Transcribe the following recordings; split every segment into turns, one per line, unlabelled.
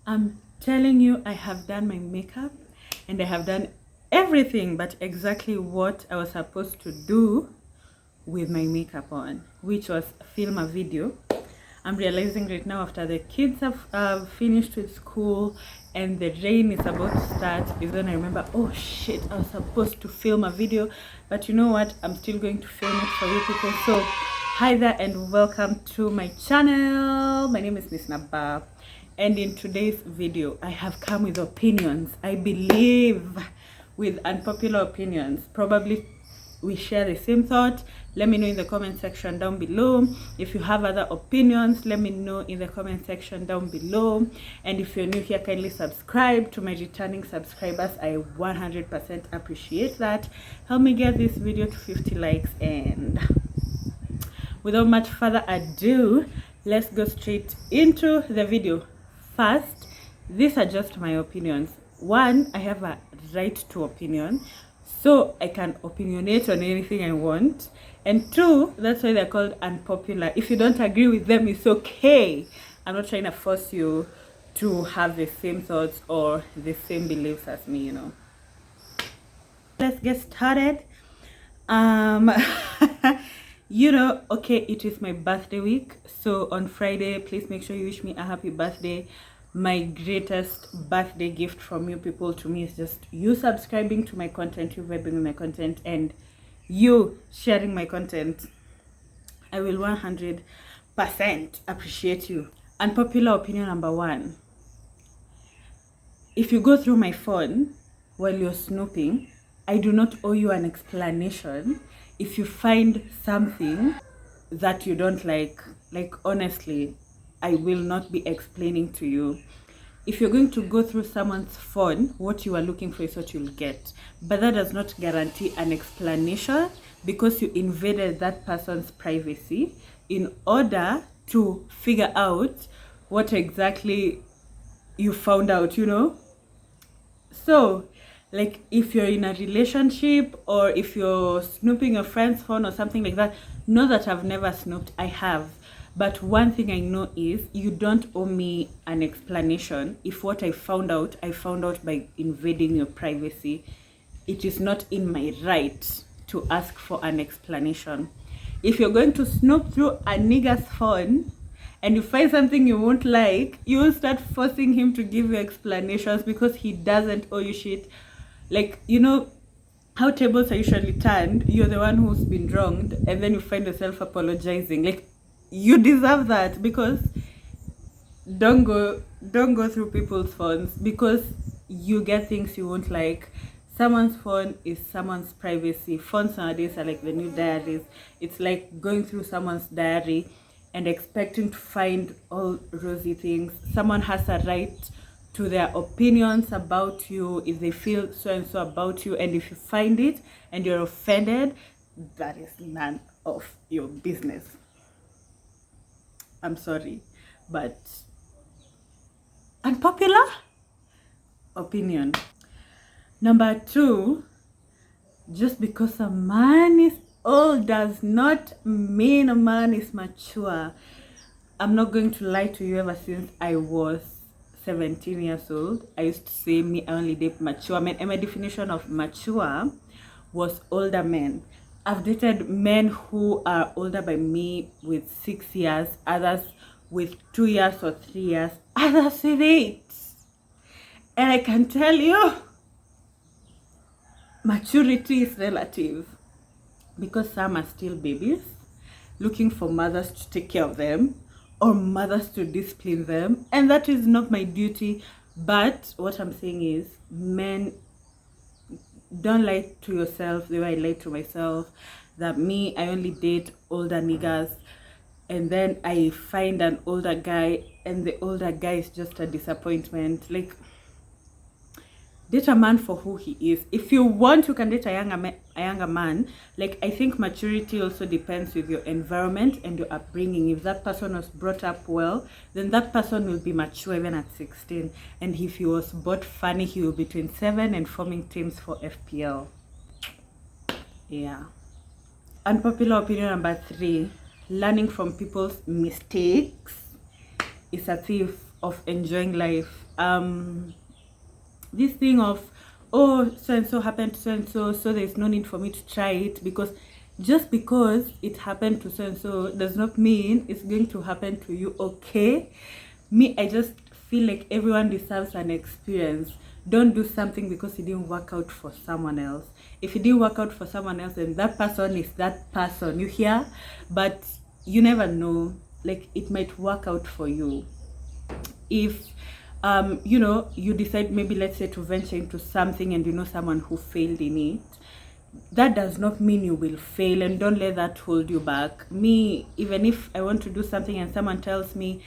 I'm telling you, I have done my makeup and I have done everything but exactly what I was supposed to do with my makeup on, which was film a video. I'm realizing right now, after the kids have finished with school and the rain is about to start, is when I remember, oh shit, I was supposed to film a video, but you know what, I'm still going to film it for you people. So hi there and welcome to my channel. My name is Miss Naba, and in today's video I have come with opinions, I believe with unpopular opinions. Probably we share the same thought. Let me know in the comment section down below. If you have other opinions, let me know in the comment section down below. And if you're new here, kindly subscribe. To my returning subscribers, I 100% appreciate that. Help me get this video to 50 likes. And without much further ado, let's go straight into the video. First, these are just my opinions. One, I have a right to opinion, so I can opinionate on anything I want. And two, that's why they're called unpopular. If you don't agree with them, it's okay. I'm not trying to force you to have the same thoughts or the same beliefs as me, you know. Let's get started. You know, okay, it is my birthday week. So on Friday, please make sure you wish me a happy birthday. My greatest birthday gift from you people to me is just you subscribing to my content, you vibing with my content, and you sharing my content. I will 100% appreciate you. Unpopular opinion number one. If you go through my phone while you're snooping, I do not owe you an explanation. If you find something that you don't like honestly, I will not be explaining to you. If you're going to go through someone's phone, what you are looking for is what you'll get. But that does not guarantee an explanation, because you invaded that person's privacy in order to figure out what exactly you found out, you know? So, like, if you're in a relationship or if you're snooping your friend's phone or something like that, know that I've never snooped. I have. But one thing I know is you don't owe me an explanation. If what I found out by invading your privacy, it is not in my right to ask for an explanation. If you're going to snoop through a nigga's phone and you find something you won't like, you will start forcing him to give you explanations because he doesn't owe you shit. Like, you know how tables are usually turned, you're the one who's been wronged, and then you find yourself apologizing. Like, you deserve that, because don't go through people's phones because you get things you won't like. Someone's phone is someone's privacy. Phones nowadays are like the new diaries. It's like going through someone's diary and expecting to find all rosy things. Someone has a right to their opinions about you if they feel so and so about you, and if you find it and you're offended, that is none of your business. I'm sorry, but unpopular opinion. Number two, just because a man is old does not mean a man is mature. I'm not going to lie to you. Ever since I was 17 years old, I used to say I only date mature men, and my definition of mature was older men. I've dated men who are older by me with 6 years, others with 2 years or 3 years, others with 8. And I can tell you, maturity is relative, because some are still babies looking for mothers to take care of them or mothers to discipline them, and that is not my duty. But what I'm saying is, men, don't lie to yourself the way I lied to myself, that I only date older niggas, and then I find an older guy and the older guy is just a disappointment. Like, date a man for who he is. If you want, you can date a younger man. Like, I think maturity also depends with your environment and your upbringing. If that person was brought up well, then that person will be mature even at 16. And if he was bought funny, he will be 27 and forming teams for FPL. Yeah. Unpopular opinion number three. Learning from people's mistakes is a thief of enjoying life. This thing of, oh, so and so happened to so and so, so there's no need for me to try it, because just because it happened to so and so does not mean it's going to happen to you. Okay, me, I just feel like everyone deserves an experience. Don't do something because it didn't work out for someone else. If it didn't work out for someone else, then that person is that person, you hear? But you never know, like it might work out for you. If you know, you decide maybe, let's say, to venture into something and you know someone who failed in it, that does not mean you will fail, and don't let that hold you back. Me, even if I want to do something and someone tells me,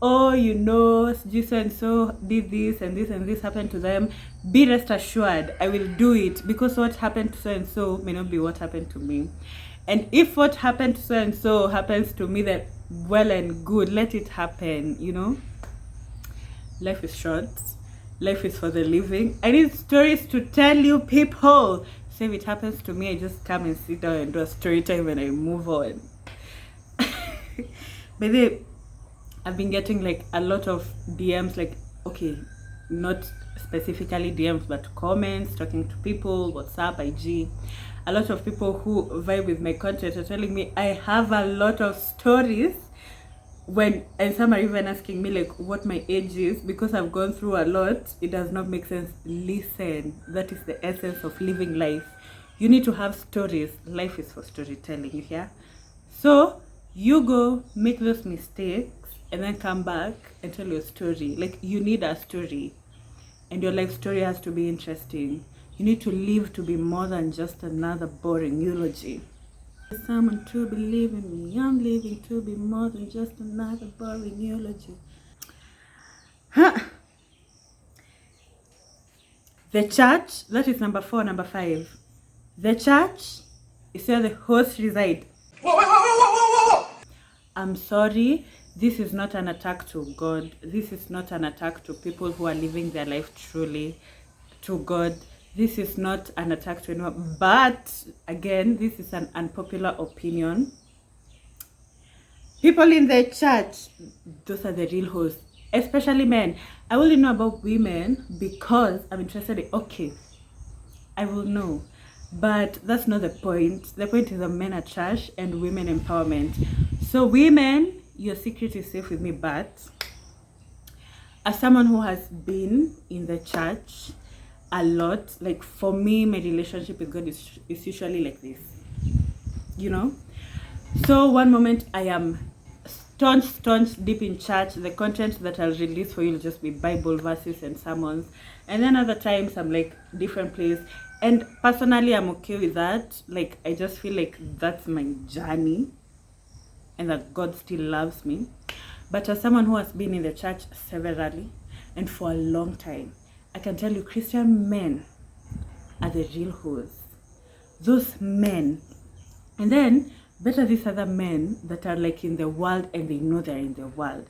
oh, you know, so and so did this and this and this happened to them, be rest assured I will do it, because what happened to so and so may not be what happened to me. And if what happened to so and so happens to me, then well and good, let it happen. You know, life is short, life is for the living. I need stories to tell you, people. So if it happens to me, I just come and sit down and do a story time and I move on. But then I've been getting like a lot of DMs, like, okay, not specifically DMs, but comments, talking to people, WhatsApp, IG. A lot of people who vibe with my content are telling me I have a lot of stories, and some are even asking me like what my age is, because I've gone through a lot. It does not make sense. Listen, that is the essence of living life. You need to have stories. Life is for storytelling, you hear? So you go make those mistakes and then come back and tell your story. Like, you need a story, and your life story has to be interesting. You need to live to be more than just another boring eulogy. Someone to believe in me, I'm living to be more than just another boring eulogy. Huh. The church, that is number 4. Number 5, the church is where the hosts reside. Whoa. I'm sorry, this is not an attack to God. This is not an attack to people who are living their life truly to God. This is not an attack to anyone, but again, this is an unpopular opinion. People in the church, those are the real hosts, especially men. I only know about women because I'm interested in, okay, I will know, but that's not the point. The point is that men are trash and women empowerment. So women, your secret is safe with me, but as someone who has been in the church a lot, like for me, my relationship with God is usually like this, you know? So one moment I am staunch deep in church. The content that I'll release for you will just be Bible verses and sermons, and then other times I'm like different place, and personally I'm okay with that. Like, I just feel like that's my journey and that God still loves me. But as someone who has been in the church severally and for a long time, I can tell you, Christian men are the real hosts. Those men. And then, better these other men that are like in the world and they know they're in the world.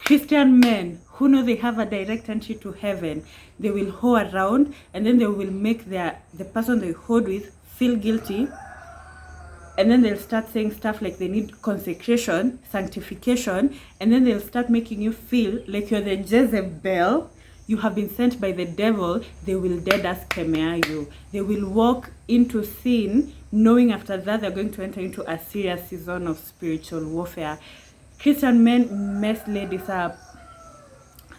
Christian men who know they have a direct entry to heaven, they will hoe around, and then they will make the person they hoed with feel guilty. And then they'll start saying stuff like they need consecration, sanctification, and then they'll start making you feel like you're the Jezebel. You have been sent by the devil. They will dead as kemea you. They will walk into sin, knowing after that they're going to enter into a serious season of spiritual warfare. Christian men mess ladies up.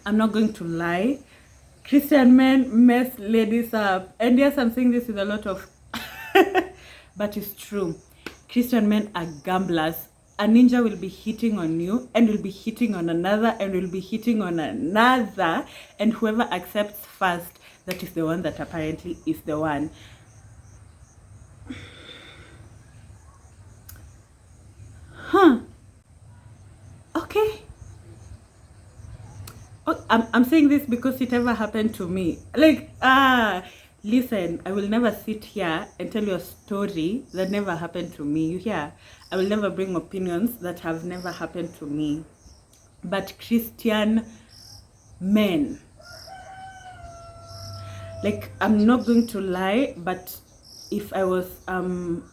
I'm not going to lie. Christian men mess ladies up. And yes, I'm saying this with a lot of... but it's true. Christian men are gamblers. A ninja will be hitting on you, and will be hitting on another, and will be hitting on another, and whoever accepts first, that is the one that apparently is the one. Okay. Oh, I'm saying this because it ever happened to me. Like, listen, I will never sit here and tell you a story that never happened to me. You hear? I will never bring opinions that have never happened to me. But Christian men, like, I'm not going to lie, but if I was,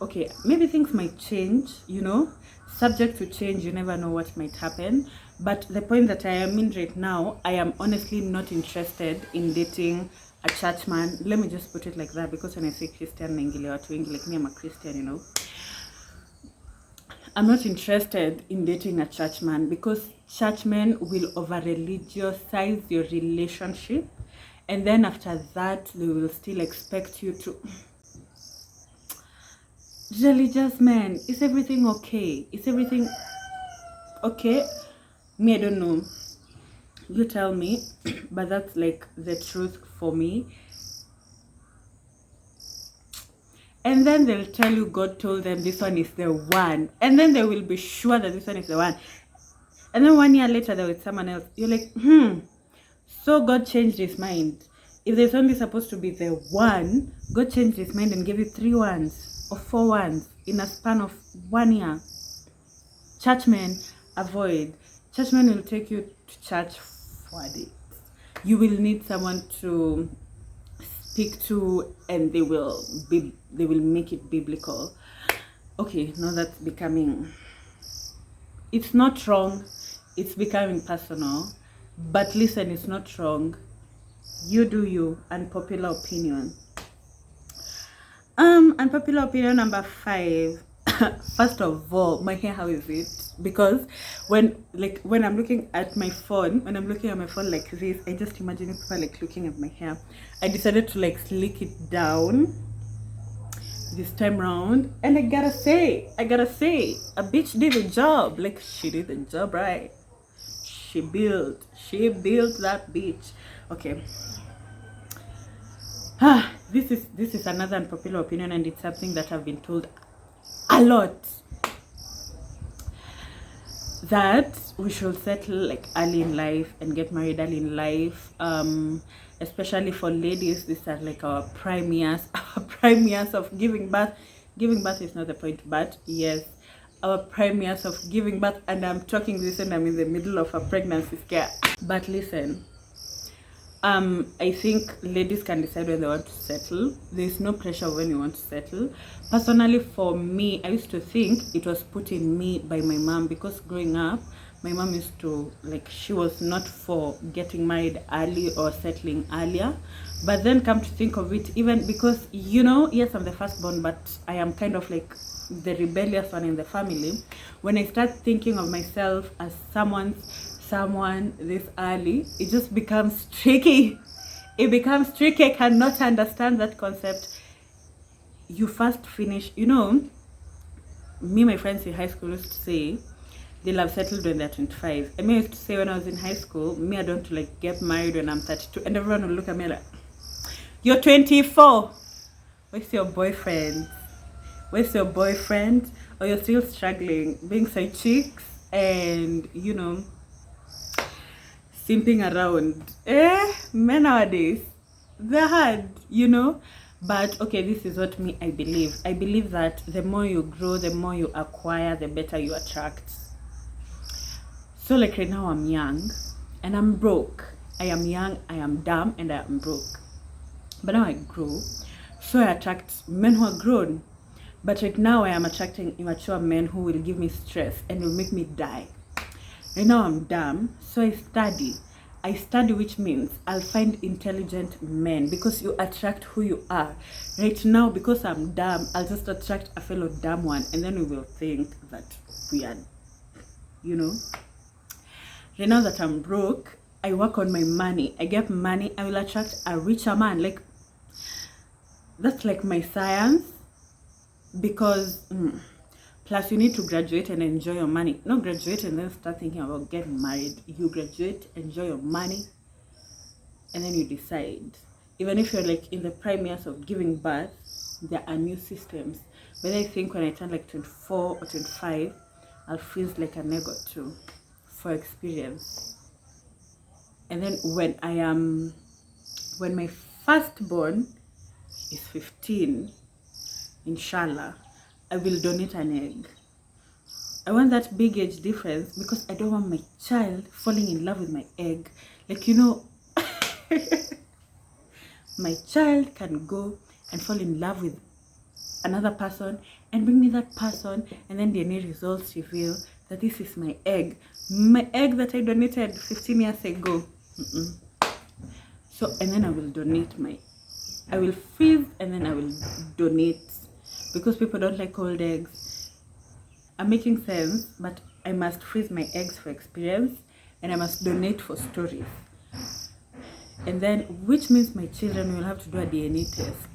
okay, maybe things might change, you know, subject to change, you never know what might happen. But the point that I am in right now, I am honestly not interested in dating a church man. Let me just put it like that, because when I say Christian, like me, I'm a Christian, you know. I'm not interested in dating a church man, because churchmen will over-religiousize your relationship, and then after that they will still expect you to. Religious man, is everything okay? Is everything okay? Me, I don't know, you tell me. But that's like the truth for me. And then they'll tell you God told them this one is the one, and then they will be sure that this one is the one, and then 1 year later they're with someone else. You're like, so God changed his mind. If there's only supposed to be the one, God changed his mind and gave you 3 ones or 4 ones in a span of 1 year. Churchmen, avoid. Churchmen will take you to church for days. You will need someone to speak to, and they will make it biblical. Okay, now that's becoming, it's not wrong, it's becoming personal. But listen, it's not wrong. You do you. Unpopular opinion. Unpopular opinion number 5. First of all, my hair, how is it? Because when I'm looking at my phone, like this, I just imagine people like looking at my hair. I decided to like slick it down this time round, and I gotta say, a bitch did the job. Like, she did the job right. She built that bitch. Okay. This is another unpopular opinion, and it's something that I've been told a lot, that we should settle like early in life and get married early in life. Especially for ladies, these are like our prime years, of giving birth. Giving birth is not the point, but yes, our prime years of giving birth. And I'm talking this and I'm in the middle of a pregnancy scare. But listen, I think ladies can decide when they want to settle. There's no pressure when you want to settle. Personally, for me, I used to think it was put in me by my mom, because growing up, my mom used to, like, she was not for getting married early or settling earlier. But then come to think of it, even because, you know, yes, I'm the firstborn, but I am kind of like the rebellious one in the family. When I start thinking of myself as someone this early, it just becomes tricky. It becomes tricky. I cannot understand that concept. You first finish, you know, me, my friends in high school used to say they'll have settled when they're 25. And me, I used to say when I was in high school, me, I don't like get married when I'm 32. And everyone will look at me like, you're 24. Where's your boyfriend? Where's your boyfriend? Or you're still struggling being side chicks and, you know, simping around. Men nowadays, they're hard, you know. But okay, this is what I believe. I believe that the more you grow, the more you acquire, the better you attract. So like right now, I'm young and I'm broke. I am young, I am dumb, and I am broke. But now I grow, so I attract men who are grown. But right now I am attracting immature men who will give me stress and will make me die. Right now I'm dumb, so I study. Which means I'll find intelligent men, because you attract who you are. Right now, because I'm dumb, I'll just attract a fellow dumb one, and then we will think that we are, you know. Right now that I'm broke, I work on my money. I get money, I will attract a richer man. Like, that's like my science. Because plus you need to graduate and enjoy your money. Not graduate and then start thinking about getting married. You graduate, enjoy your money, and then you decide. Even if you're like in the prime years of giving birth, there are new systems. But I think when I turn like 24 or 25, I'll freeze like an egg or two for experience. And then when my firstborn is 15, inshallah, I will donate an egg. I want that big age difference, because I don't want my child falling in love with my egg. Like, you know, my child can go and fall in love with another person and bring me that person, and then the DNA results reveal that this is my egg. My egg that I donated 15 years ago. So, and then I will I will freeze and then I will donate, because people don't like cold eggs. I'm making sense, but I must freeze my eggs for experience and I must donate for stories. And then, which means my children will have to do a DNA test.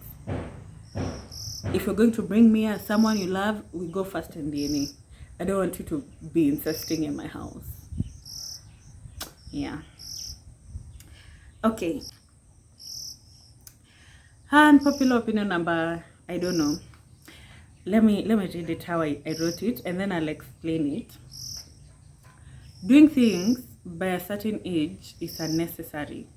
If you're going to bring me as someone you love, we go first in DNA. I don't want you to be incesting in my house. Yeah. Okay. Unpopular opinion number, I don't know. Let me read it how I wrote it, and then I'll explain it. Doing things by a certain age is unnecessary.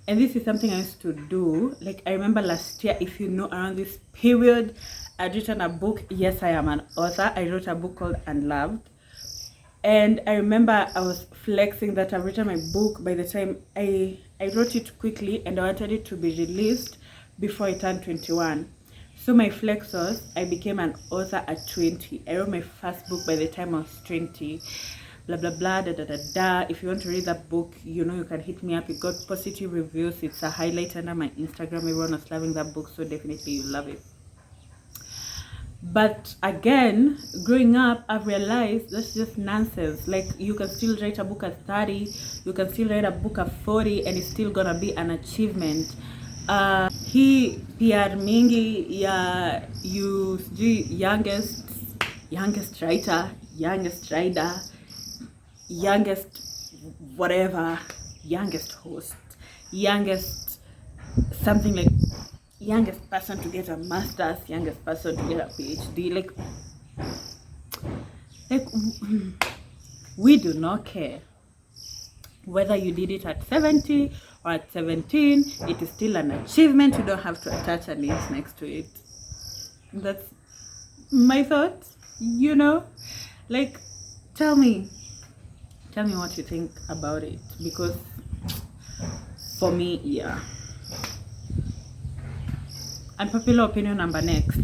And this is something I used to do. Like, I remember last year, if you know, around this period, I'd written a book. Yes, I am an author. I wrote a book called Unloved. And I remember I was flexing that I've written my book by the time I wrote it quickly, and I wanted it to be released before I turned 21. So my flex was, I became an author at 20. I wrote my first book by the time I was 20. Blah, blah, blah, da, da, da, da. If you want to read that book, you know, you can hit me up. It got positive reviews. It's a highlight under my Instagram. Everyone was loving that book, so definitely you love it. But again, growing up, I've realized that's just nonsense. Like, you can still write a book at 30, you can still write a book at 40, and it's still gonna be an achievement. He PR mingi ya you youngest writer, youngest rider, youngest whatever, youngest host, youngest something, like youngest person to get a master's, youngest person to get a PhD. Like we do not care whether you did it at 70 or at 17. It is still an achievement. You don't have to attach an age next to it. That's my thoughts, you know. Like, tell me what you think about it, because for me, yeah. Unpopular opinion number next.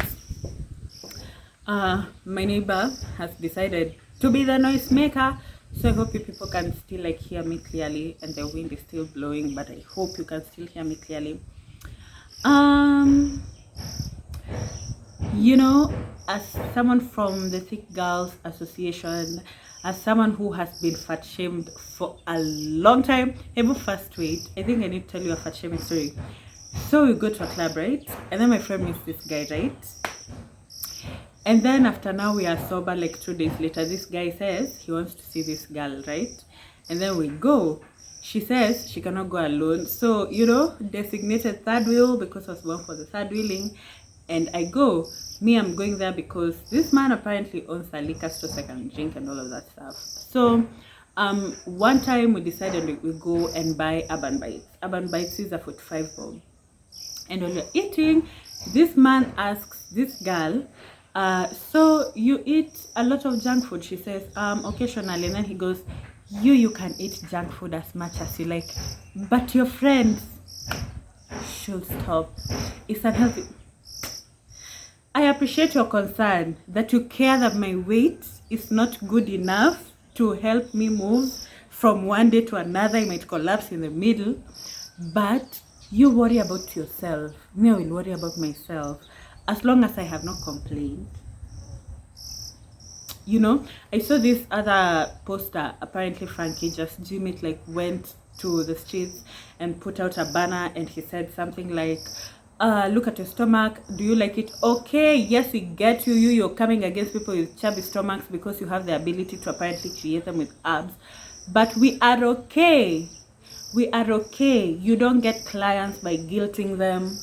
My neighbor has decided to be the noise maker, so I hope you people can still like hear me clearly, and the wind is still blowing, but I hope you can still hear me clearly. You know, as someone from the Thick Girls Association, as someone who has been fat shamed for a long time, first wait, I think I need to tell you a fat shaming story. So we go to a club, right? And then my friend meets this guy, right? And then after now we are sober, like 2 days later, this guy says he wants to see this girl, right? And then we go. She says she cannot go alone. So, you know, designated third wheel, because I was born for the third wheeling. And I go. Me, I'm going there because this man apparently owns a liquor store, so I can drink and all of that stuff. So, one time we decided we go and buy Urban Bites. Urban Bites is a 45 bob. And when we're eating, this man asks this girl, so you eat a lot of junk food? She says, occasionally. And then he goes, you can eat junk food as much as you like, but your friends should stop. It's unhealthy. I appreciate your concern that you care that my weight is not good enough to help me move from one day to another. I might collapse in the middle, but you worry about yourself. Me, I will worry about myself, as long as I have not complained. You know, I saw this other poster. Apparently Frankie Just Jim it like went to the streets and put out a banner, and he said something like, look at your stomach, do you like it? Okay, yes, we get you. You're coming against people with chubby stomachs because you have the ability to apparently create them with abs, but we are okay. We are okay. You don't get clients by guilting them.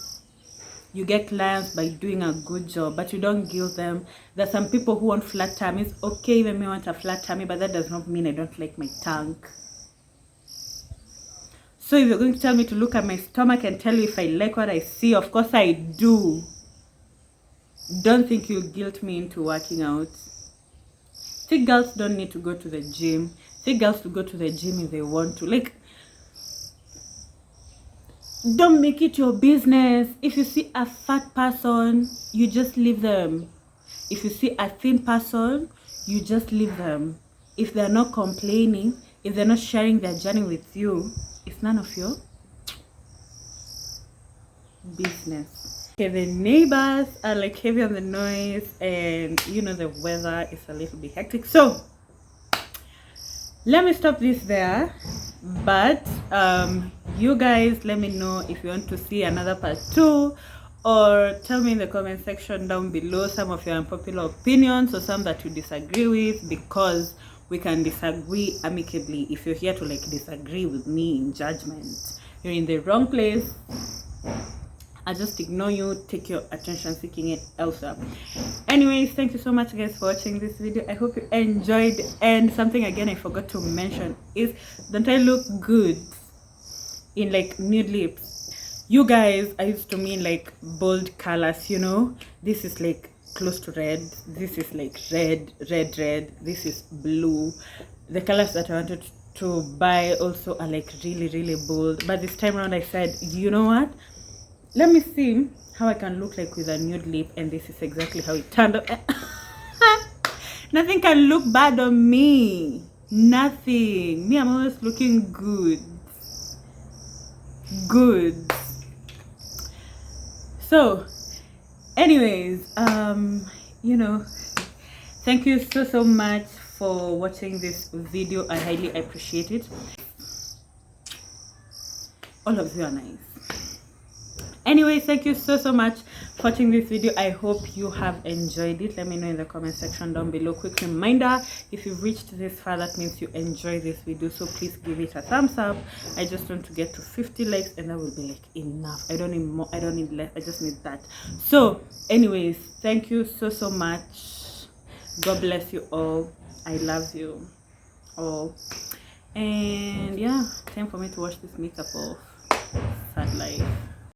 You get clients by doing a good job, but you don't guilt them. There's some people who want flat tummies. Okay, even me want a flat tummy, but that does not mean I don't like my tongue. So if you're going to tell me to look at my stomach and tell you if I like what I see, of course I do. Don't think you'll guilt me into working out. Thick girls don't need to go to the gym. Thick girls to go to the gym if they want to. Like, don't make it your business. If you see a fat person, you just leave them. If you see a thin person, you just leave them. if they're not complaining, if they're not sharing their journey with you, it's none of your business. Okay, the neighbors are like heavy on the noise, and you know the weather is a little bit hectic, so let me stop this there. But you guys, let me know if you want to see another part 2, or tell me in the comment section down below some of your unpopular opinions or some that you disagree with, because we can disagree amicably. If you're here to like disagree with me in judgment, you're in the wrong place. I just ignore you, take your attention seeking it elsewhere. Anyways, thank you so much guys for watching this video. I hope you enjoyed. And something again I forgot to mention is, don't I look good in like nude lips? You guys, I used to mean like bold colors, you know. This is like close to red, this is like red, this is blue. The colors that I wanted to buy also are like really bold, but this time around I said, you know what, let me see how I can look like with a nude lip, and this is exactly how it turned out. Nothing can look bad on me. Nothing. Me, I'm always looking good. So anyways, you know, thank you so much for watching this video. I highly appreciate it. All of you are nice. Anyways, thank you so much for watching this video. I hope you have enjoyed it. Let me know in the comment section down below. Quick reminder, if you've reached this far, that means you enjoy this video, so please give it a thumbs up. I just want to get to 50 likes, and that will be like enough. I don't need more, I don't need less, I just need that. So anyways, thank you so much. God bless you all. I love you all. And yeah, time for me to wash this makeup off. Sad life.